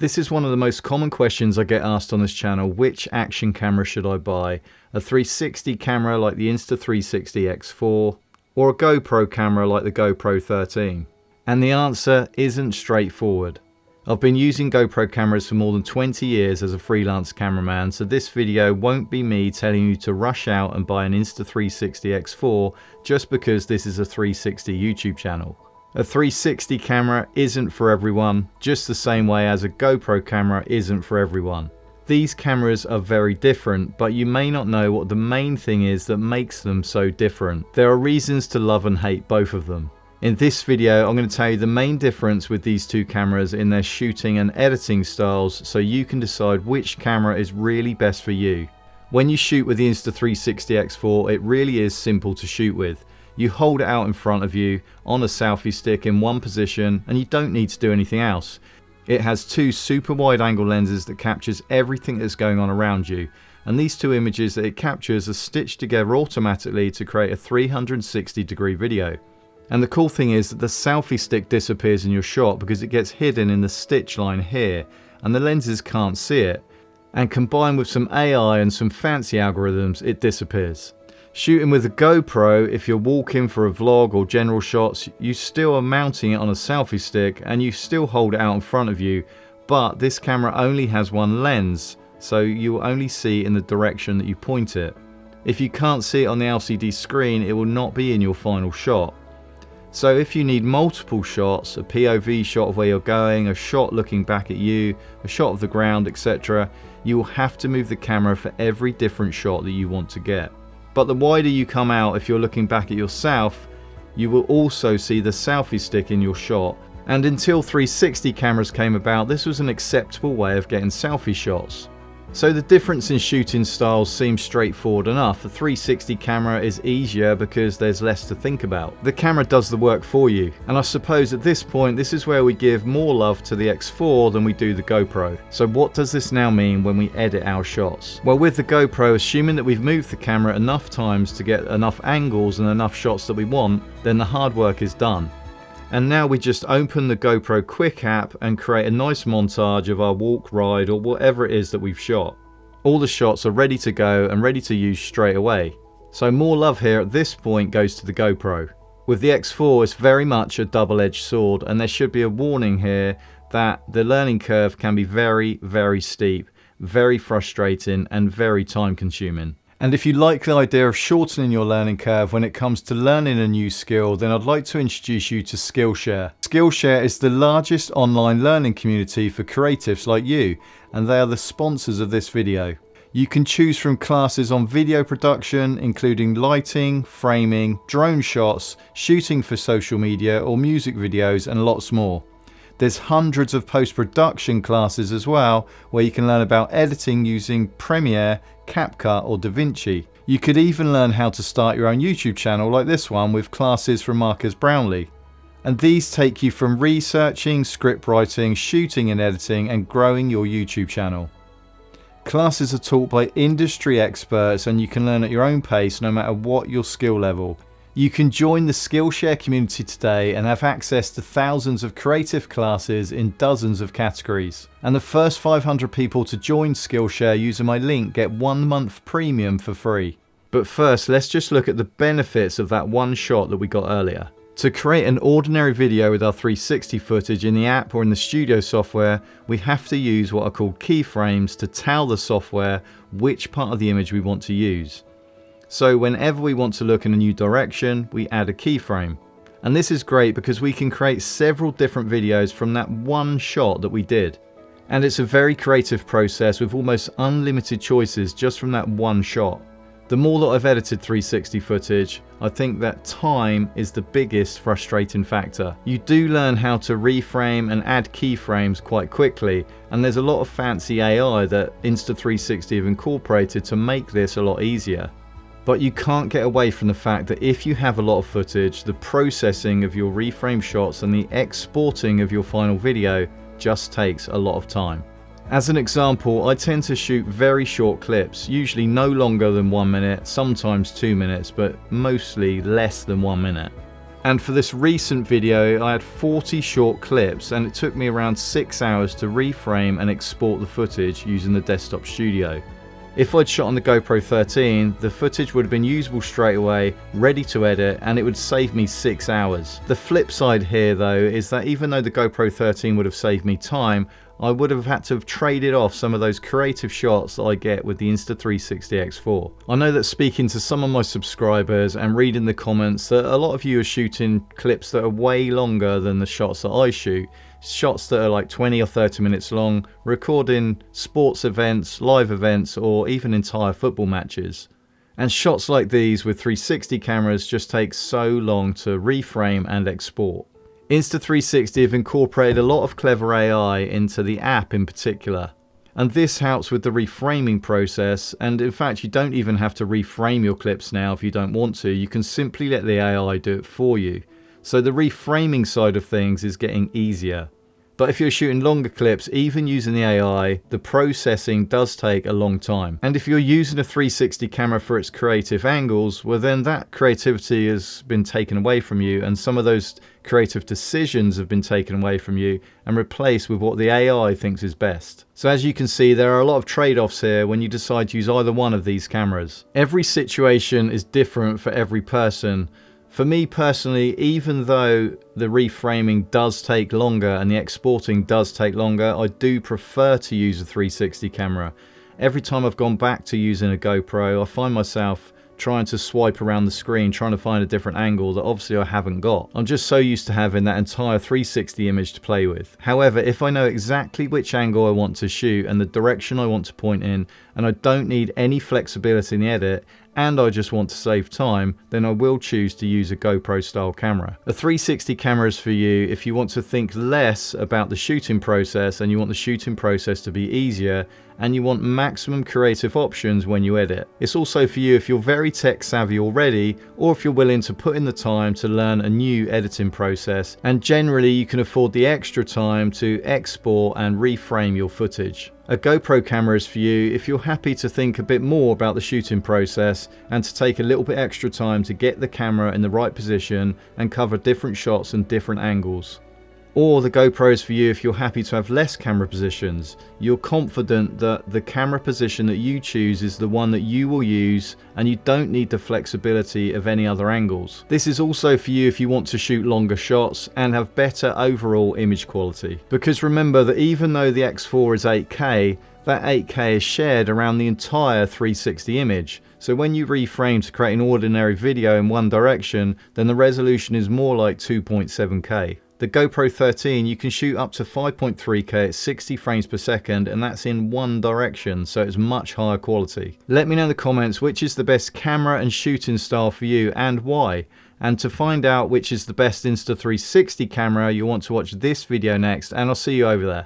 This is one of the most common questions I get asked on this channel. Which action camera should I buy? A 360 camera like the Insta360 X4 or a GoPro camera like the GoPro 13? And the answer isn't straightforward. I've been using GoPro cameras for more than 20 years as a freelance cameraman, so this video won't be me telling you to rush out and buy an Insta360 X4 just because this is a 360 YouTube channel. A 360 camera isn't for everyone, just the same way as a GoPro camera isn't for everyone. These cameras are very different, but you may not know what the main thing is that makes them so different. There are reasons to love and hate both of them. In this video, I'm going to tell you the main difference with these two cameras in their shooting and editing styles so you can decide which camera is really best for you. When you shoot with the Insta360 X4, it really is simple to shoot with. You hold it out in front of you on a selfie stick in one position and you don't need to do anything else. It has two super wide angle lenses that captures everything that's going on around you, and these two images that it captures are stitched together automatically to create a 360-degree video. And the cool thing is that the selfie stick disappears in your shot because it gets hidden in the stitch line here and the lenses can't see it. And combined with some AI and some fancy algorithms, it disappears. Shooting with a GoPro, if you're walking for a vlog or general shots, you still are mounting it on a selfie stick and you still hold it out in front of you, but this camera only has one lens, so you will only see in the direction that you point it. If you can't see it on the LCD screen, it will not be in your final shot. So if you need multiple shots, a POV shot of where you're going, a shot looking back at you, a shot of the ground, etc., you will have to move the camera for every different shot that you want to get. But the wider you come out, if you're looking back at yourself, you will also see the selfie stick in your shot. And until 360 cameras came about, this was an acceptable way of getting selfie shots. So the difference in shooting styles seems straightforward enough. A 360 camera is easier because there's less to think about. The camera does the work for you. And I suppose at this point, this is where we give more love to the X4 than we do the GoPro. So what does this now mean when we edit our shots? Well, with the GoPro, assuming that we've moved the camera enough times to get enough angles and enough shots that we want, then the hard work is done. And now we just open the GoPro Quick app and create a nice montage of our walk, ride, or whatever it is that we've shot. All the shots are ready to go and ready to use straight away. So more love here at this point goes to the GoPro. With the X4, it's very much a double-edged sword, and there should be a warning here that the learning curve can be very, very steep, very frustrating, and very time-consuming. And if you like the idea of shortening your learning curve when it comes to learning a new skill, then I'd like to introduce you to Skillshare. Skillshare is the largest online learning community for creatives like you, and they are the sponsors of this video. You can choose from classes on video production, including lighting, framing, drone shots, shooting for social media or music videos, and lots more. There's hundreds of post-production classes as well, where you can learn about editing using Premiere, CapCut or DaVinci. You could even learn how to start your own YouTube channel like this one with classes from Marcus Brownlee. And these take you from researching, script writing, shooting and editing, and growing your YouTube channel. Classes are taught by industry experts and you can learn at your own pace no matter what your skill level. You can join the Skillshare community today and have access to thousands of creative classes in dozens of categories. And the first 500 people to join Skillshare using my link get 1 month premium for free. But first, let's just look at the benefits of that one shot that we got earlier. To create an ordinary video with our 360 footage in the app or in the studio software, we have to use what are called keyframes to tell the software which part of the image we want to use. So whenever we want to look in a new direction, we add a keyframe. And this is great because we can create several different videos from that one shot that we did. And it's a very creative process with almost unlimited choices just from that one shot. The more that I've edited 360 footage, I think that time is the biggest frustrating factor. You do learn how to reframe and add keyframes quite quickly, and there's a lot of fancy AI that Insta360 have incorporated to make this a lot easier. But you can't get away from the fact that if you have a lot of footage, the processing of your reframe shots and the exporting of your final video just takes a lot of time. As an example, I tend to shoot very short clips, usually no longer than 1 minute, sometimes 2 minutes, but mostly less than 1 minute. And for this recent video I had 40 short clips and it took me around 6 hours to reframe and export the footage using the desktop studio. If I'd shot on the GoPro 13, the footage would have been usable straight away, ready to edit, and it would save me 6 hours. The flip side here though is that even though the GoPro 13 would have saved me time, I would have had to have traded off some of those creative shots that I get with the Insta360 X4. I know that speaking to some of my subscribers and reading the comments that a lot of you are shooting clips that are way longer than the shots that I shoot. Shots that are like 20 or 30 minutes long, recording sports events, live events, or even entire football matches. And shots like these with 360 cameras just take so long to reframe and export. Insta360 have incorporated a lot of clever AI into the app in particular. And this helps with the reframing process, and in fact you don't even have to reframe your clips now if you don't want to. You can simply let the AI do it for you. So the reframing side of things is getting easier. But if you're shooting longer clips, even using the AI, the processing does take a long time. And if you're using a 360 camera for its creative angles, well then that creativity has been taken away from you, and some of those creative decisions have been taken away from you and replaced with what the AI thinks is best. So as you can see, there are a lot of trade-offs here when you decide to use either one of these cameras. Every situation is different for every person. For me personally, even though the reframing does take longer and the exporting does take longer, I do prefer to use a 360 camera. Every time I've gone back to using a GoPro, I find myself trying to swipe around the screen, trying to find a different angle that obviously I haven't got. I'm just so used to having that entire 360 image to play with. However, if I know exactly which angle I want to shoot and the direction I want to point in, and I don't need any flexibility in the edit, and I just want to save time, then I will choose to use a GoPro style camera. A 360 camera is for you if you want to think less about the shooting process and you want the shooting process to be easier and you want maximum creative options when you edit. It's also for you if you're very tech savvy already, or if you're willing to put in the time to learn a new editing process, and generally you can afford the extra time to export and reframe your footage. A GoPro camera is for you if you're happy to think a bit more about the shooting process and to take a little bit extra time to get the camera in the right position and cover different shots and different angles. Or the GoPro is for you if you're happy to have less camera positions. You're confident that the camera position that you choose is the one that you will use and you don't need the flexibility of any other angles. This is also for you if you want to shoot longer shots and have better overall image quality. Because remember that even though the X4 is 8K, that 8K is shared around the entire 360 image. So when you reframe to create an ordinary video in one direction, then the resolution is more like 2.7K. The GoPro 13, you can shoot up to 5.3K at 60 frames per second, and that's in one direction, so it's much higher quality. Let me know in the comments which is the best camera and shooting style for you and why. And to find out which is the best Insta360 camera, you'll want to watch this video next, and I'll see you over there.